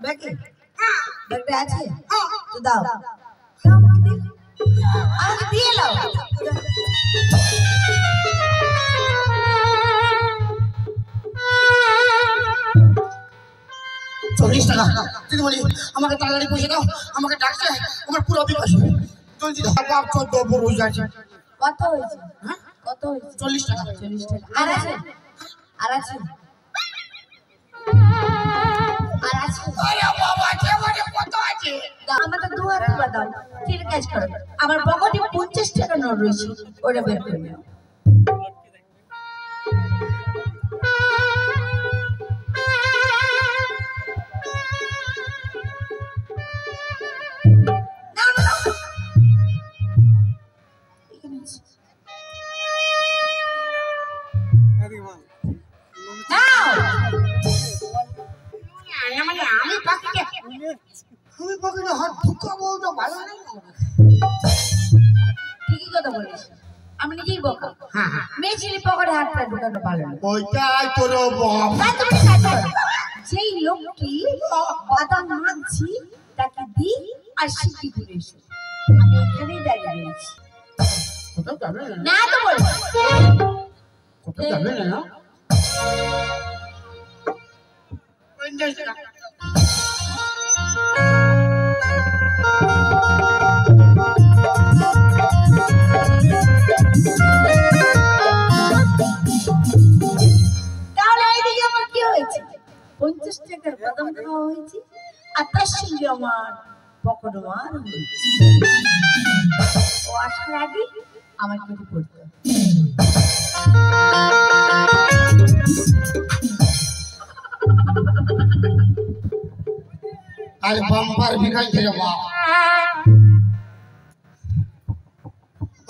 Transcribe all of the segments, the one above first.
ব্যাগে ব্যাগটা আছে তো দাও আমাকে দিয়ে দাও 40 টাকা দিদিমণি আমাকে তাড়াতাড়ি পয়সা দাও আমাকে ডাকছে আমার পুরো বিকাশ জলদি দাও বাপ 14 বড় হয়ে যাচ্ছে কত হয়েছে হ্যাঁ কত হয়েছে 40 টাকা আর আছে আর আছে আর আছে আরে বাবা কেমনে কত আছে আমাকে 2000 টাকা দাও ঠিক কাজ করো আমার পকেটে 50 টাকা নোট রয়েছে ওটা বের করে নাও আমি নিজেই বোকা মেয়ে ছেলে পকেটে হাতটা ঢুকাতে পারলো না ওইটাই তোর যেই লোকটি বাদাম মানছি তাকে দি আর শিখি ঘুরে এসো আমি এখানেই দাঁড়িয়ে রয়েছি না তো বলবো কোথাও যাবে না তাহলে এইদিকে আমার কি হয়েছে 50 টাকার বাদাম খাওয়া হয়েছে আর তার সঙ্গে আমার পকেট মার হয়েছে ও আসার আগে আমার কেটে পড়তো আর বাম্পার ভিখারি ছিল বাপ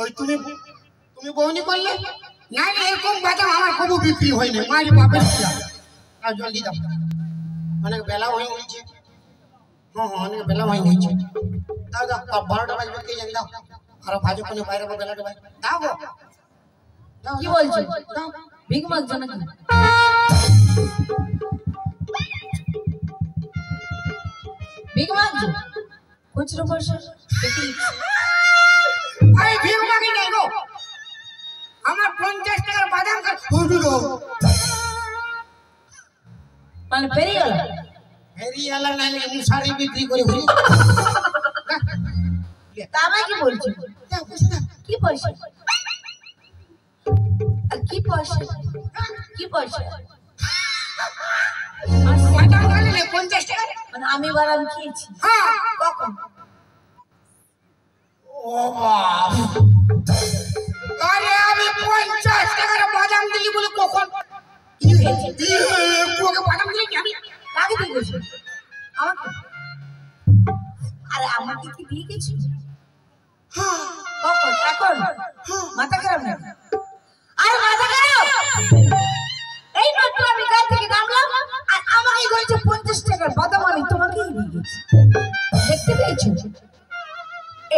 ওই তুমি বউনি করলে না না এরকম বাদাম আমার কবু বিক্রি হয়নি মারি বাপের আর জলদি দাও অনেক বেলা হয়ে গেছে হ্যাঁ অনেক বেলা হয়ে গেছে দাও দাও 12টা বাজবে কে জানি দাও আর ভাজো কোনে বাইরে বেলাটা বাজবে দাও গো কি বলছো ভিক মাগছো নাকি ভিক মাগছো খুচরো পয়সা দেখি আরে ভিক মাগি নাই গো আমার 50 টাকার বাদাম কা ফুটু দাও মানে পেরিয়ে গেল না মুসারি বিক্রি করে ঘুরি তামা কি বলছো কি পয়সা আর কি পয়সা কি পয়সা বাদাম গেলে 50 টাকা মানে আমি বাদাম খেয়েছি হ্যাঁ কখন ও বাপ আরে আমি 50 টাকার বাদাম দিলি বলে কখন কি হয়েছে তোকে বাদাম দিলি আমি কাকে দিয়ে গেছি আমাকে আরে আমাকে কি দিয়ে গেছি কখন এখন মাথা খারাপ না আরে মাথা খারাপ এই মাত্র আমি গাড়ি থেকে নামলাম আর আমাকে বলেছে 50 টাকার বাদাম আমি তোমাকেই দিয়ে গেছি দেখতে পেয়েছো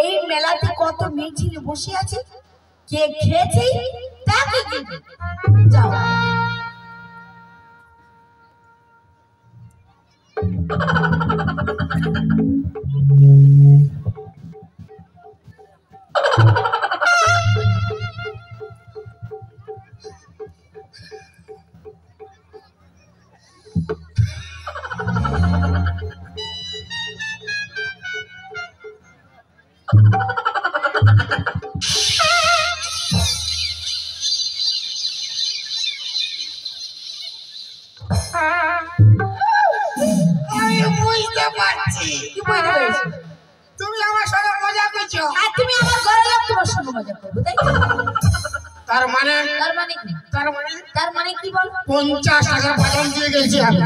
এই মেলাতে কত মেয়ে ছেলে বসে আছে কে খেয়েছে তাকে দিবে যাও তুমি আমার সঙ্গে মজা করছো আর তুমি আমার ঘরে লোক তোমার সঙ্গে মজা করবে তাই তার মানে তার মানে কি বল 50 টাকা বাদাম দিয়ে গেছি আমি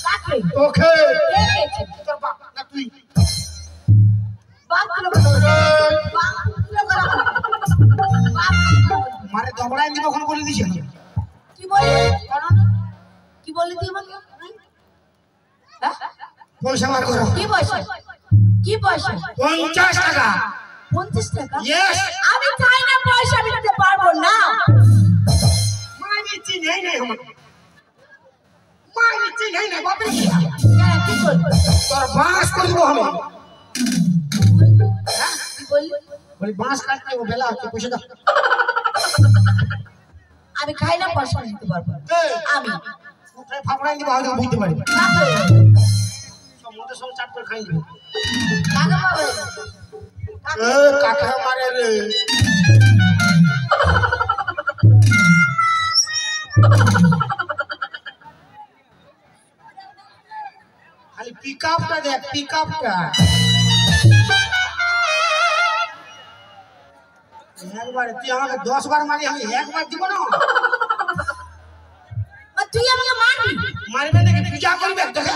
কাকে ওকে কে খেয়েছে তোর বাপ না তুই বাপ মারে দবড়াই দিব কখন বলে দিছি কি বলে কি বলে তুই আমাকে পয়সা মার করো কি পয়সা কি পয়সা 50 টাকা 50 টাকা ইয়েস আমি চাই না পয়সা আমি দিতে পারবো না মানি চিনি নাই আমার মানি চিনি নাই বাপরে ঠিক করবি? তোর বাঁশ করে দেবো আমি। হ্যাঁ, কি বললি? বলি বাঁশ কাটতে দেবো, বেলা হচ্ছে, পয়সা দাও। আমি খাই না, পয়সা দিতে পারবো না। আমি কোথায় ফাফড়াই দিব হয়তো বুঝতে পারি। কাকে? সব মধ্যে সব চাট করে খাই দিব। কাকে পাবে? কাকা মারে রে। খালি পিকআপটা দেখ, পিকআপটা একবার তুই আমাকে 10 বার মারি, আমি একবার দিব না। তুই আমাকে মারবি? মারবে নাকি পূজা করবে? দেখে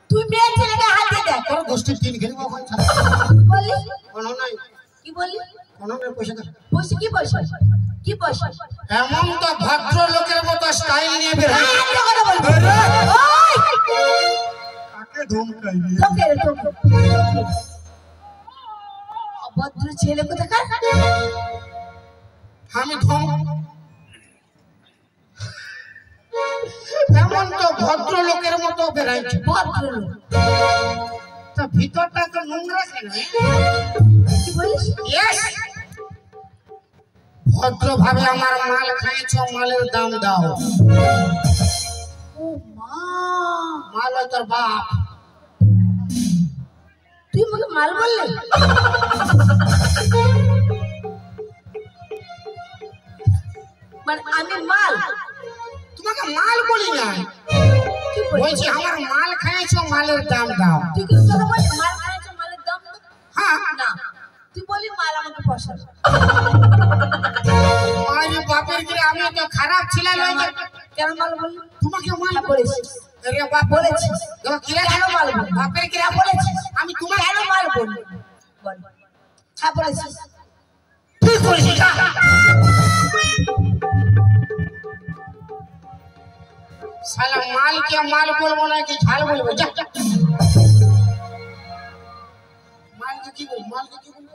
তুই মেয়ে ছেলেকে হাত দিয়ে দেখ। তোর গোষ্ঠীর তিন খেলবো ওখানে। বললি কোনো নাই, কি বললি? কোনো নাই, পয়সা দে। পয়সা কি পয়সা? কি পয়সা? এমন তো ভদ্র লোকের মতো স্টাইল নিয়ে বের হয়। একটা কথা বলবি? ওই! কাকে ধমকাইবে? তোকে রে, তোকে। অভদ্র ছেলে কোথাকার? আমি এমন তো ভদ্র লোকের মতো বেরাইছে। ভদ্র লোক? তা ভিতরটা তো নোংরা কেন? কি বলিস? Yes! ভদ্রভাবে আমার মাল খাইছো, মালের দাম দাও। ও মা! মাল হয় তোর বাপ। তুই আমাকে মাল বললি? মানে আমি মাল? তোমাকে মাল বলি না, কি বলিস? বলছি আমার মাল খাইছো, মালের দাম দাও। তুই কি কথা বলিস? মাল খাইছো, মালের দাম দাও? হ্যাঁ, না, তুই বলি মাল আমাকে পয়সা দাও। আরে বাপের কি, আমি তো খারাপ ছিলাম না। কেন মাল বললি? তোমাকে মাল বলেছিস? আরে বাপ বলেছিস? দেখো কি রে, কেন মাল বললি? বাপের কি বলেছিস? আমি তোমাকে কেন মাল বললি? বল। হ্যাঁ বলেছিস। ঠিক করেছি। শালা মালকে মাল বলবো না কি ঝাল বলবো? যা যা। মালকে কি বলবো? মালকে কি বলবো?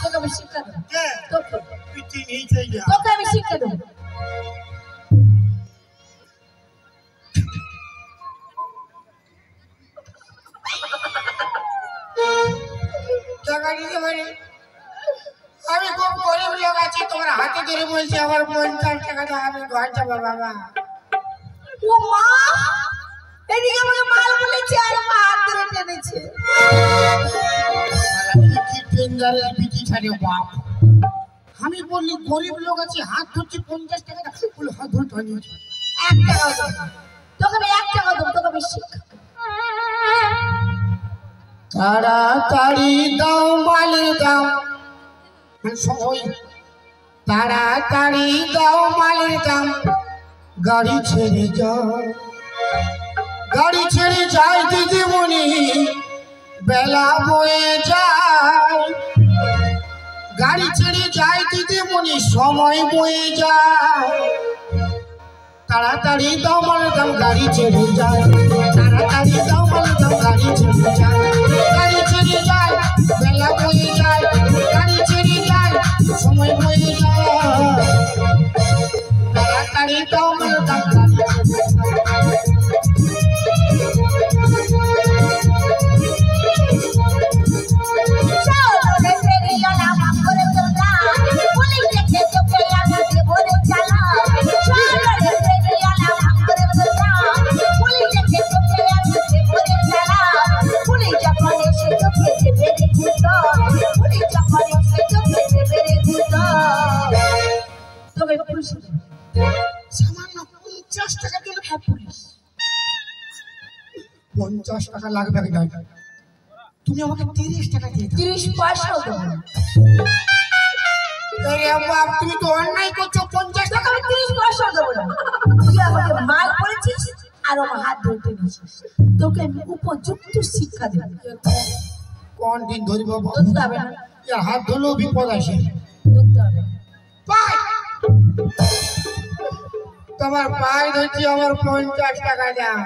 তোকে আমি শিক্ষা দেবো। কে? তোকে তুই চিনিই চাই না। তোকে আমি শিক্ষা দেবো। টাকা দিতে পারি? আমি খুব গরিব লোক আছি, তোমার হাতে ধরে বলছি আমার 50 টাকা দাও, আমি ঘর যাবো বাবা। ও মা! এদিকে আমাকে মাল বলেছে আর আমার হাত ধরে টেনেছে। কি ডেঞ্জারাস বিটি ছাড়ে বাপ। আমি বললি গরিব লোক আছি, হাত ধরছি 50 টাকা দাও, বলে হাত ধরে টানিয়েছে। 1 টাকা দেবো। তোকে আমি 1 টাকা দেবো, তোকে আমি শিক্ষা দেবো। তাড়াতাড়ি দাও মালের দাম, সবাই তাড়াতাড়ি দাও মালের দাম। গাড়ি ছেড়ে যাও, গাড়ি ছেড়ে যায় দিদিমণি, বেলা বয়ে যায়। গাড়ি ছেড়ে যায় দিদিমণি, সময় বয়ে যায়। তাড়াতাড়ি দাও মালের দাম, গাড়ি ছেড়ে যায়। তাড়াতাড়ি দাও মালের দাম, গাড়ি ছেড়ে যায়। গাড়ি ছেড়ে যায়, বেলা বয়ে যায়। গাড়ি ছেড়ে যায়, সময় বয়ে যায়। তাড়াতাড়ি দাও মালের দাম, গাড়ি ছেড়ে যায়। সামান্য 50 টাকা দিলে 50 টাকা লাগবে না, তুমি আমাকে 30 টাকা দিয়ে দাও। 30 পয়সাও দেবো না। আরে বাপ, তুমি তো অন্যায় করছো। 50 টাকা তোকে আমি 30 পয়সাও দেবো না। তুই আমাকে মাল করেছিস আর আমার হাত ধরে টেনেছিস। তোকে আমি উপযুক্ত শিক্ষা দেবো। কোন দিন ধরি বাবা? ধরতে হবে না, এর হাত ধরলেও বিপদ আসে। ধরতে হবে না। পাই তোমার পায়ে ধরছি, আমার 50 টাকা দাও।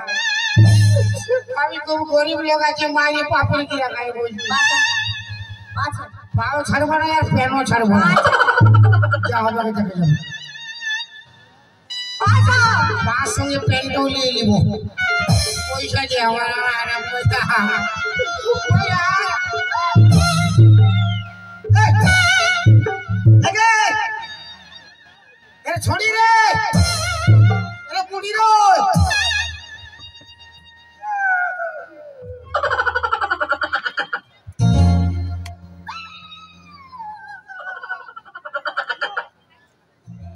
আমি খুব গরিব লোক আছি, মায়ের পাপড় কি রাখাই বলছি। আচ্ছা পাও ছাড়বো না আর প্যানও ছাড়বো না, যা হবে দেখে যাবো। তার সঙ্গে প্যান্টও নিয়ে নিব পয়সা দিয়ে আমার পয়সা ছড়ি রে